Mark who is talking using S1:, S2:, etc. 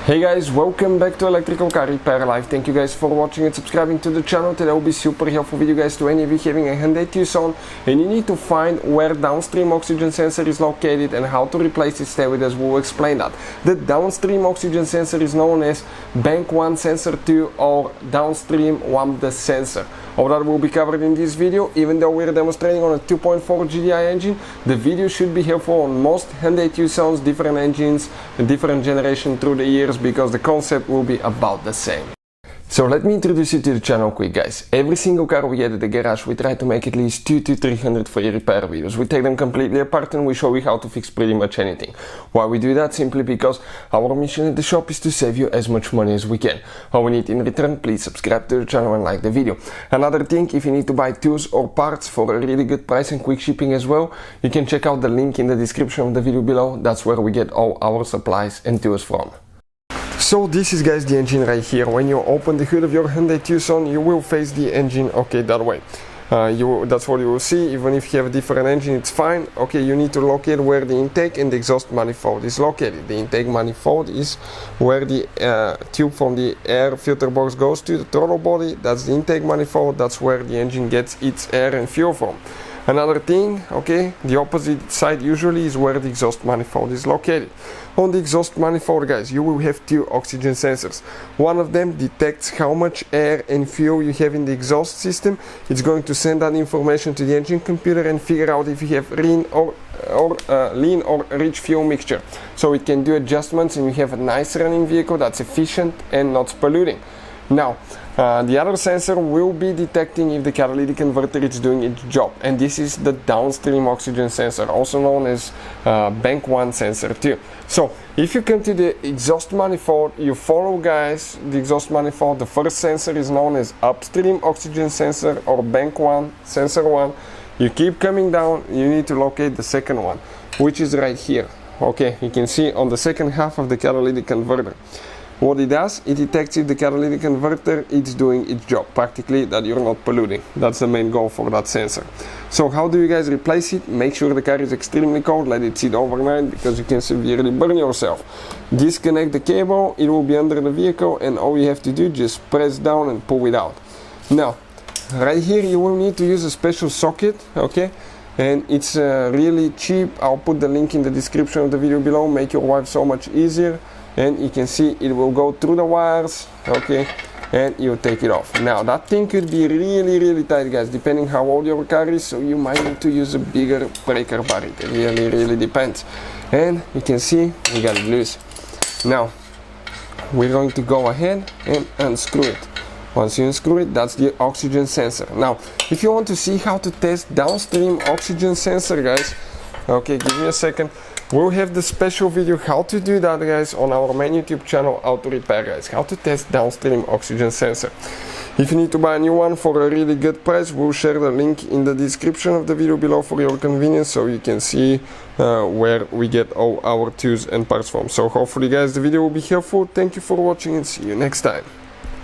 S1: Hey guys, welcome back to Electrical Car Repair Live. Thank you guys for watching and subscribing to the channel. Today will be super helpful video guys to any of you having a Hyundai Tucson and you need to find where downstream oxygen sensor is located and how to replace it. Stay with us, we'll explain that. The downstream oxygen sensor is known as bank 1 sensor 2 or downstream lambda sensor. All that will be covered in this video. Even though we're demonstrating on a 2.4 GDI engine, the video should be helpful on most Hyundai Tucsons, different engines, different generation through the years, because the concept will be about the same. So let me introduce you to the channel quick guys. Every single car we get at the garage, we try to make at least 200 to 300 free repair videos. We take them completely apart and we show you how to fix pretty much anything. Why we do that? Simply because our mission at the shop is to save you as much money as we can. All we need in return, please subscribe to the channel and like the video. Another thing, if you need to buy tools or parts for a really good price and quick shipping as well, you can check out the link in the description of the video below. That's where we get all our supplies and tools from. So this is guys the engine right here. When you open the hood of your Hyundai Tucson, you will face the engine that way. That's what you will see. Even if you have a different engine, it's fine. Okay, you need to locate where the intake and the exhaust manifold is located. The intake manifold is where the tube from the air filter box goes to the throttle body. That's the intake manifold. That's where the engine gets its air and fuel from. Another thing, okay, the opposite side usually is where the exhaust manifold is located. On the exhaust manifold, guys, you will have two oxygen sensors. One of them detects how much air and fuel you have in the exhaust system. It's going to send that information to the engine computer and figure out if you have lean or rich fuel mixture. So it can do adjustments and you have a nice running vehicle that's efficient and not polluting. Now, the other sensor will be detecting if the catalytic converter is doing its job, and this is the downstream oxygen sensor, also known as bank 1 sensor 2. So if you come to the exhaust manifold, you follow guys the exhaust manifold. The first sensor is known as upstream oxygen sensor or bank 1 sensor 1. You keep coming down, you need to locate the second one, which is right here. Okay, you can see on the second half of the catalytic converter. What it does, it detects if the catalytic converter is doing its job, practically that you're not polluting. That's the main goal for that sensor. So how do you guys replace it? Make sure the car is extremely cold, let it sit overnight because you can severely burn yourself. Disconnect the cable, it will be under the vehicle and all you have to do, just press down and pull it out. Now, right here you will need to use a special socket, okay? And it's really cheap. I'll put the link in the description of the video below, make your life so much easier. And you can see it will go through the wires, okay, and you take it off. Now that thing could be really tight guys, depending how old your car is, so you might need to use a bigger breaker bar. It really depends. And you can see we got it loose. Now we're going to go ahead and unscrew it. Once you unscrew it, that's the oxygen sensor. Now if you want to see how to test downstream oxygen sensor guys, okay, give me a second. We'll have the special video how to do that guys on our main YouTube channel, Auto Repair guys, how to test downstream oxygen sensor. If you need to buy a new one for a really good price, we'll share the link in the description of the video below for your convenience, so you can see where we get all our tools and parts from. So hopefully guys the video will be helpful. Thank you for watching and see you next time.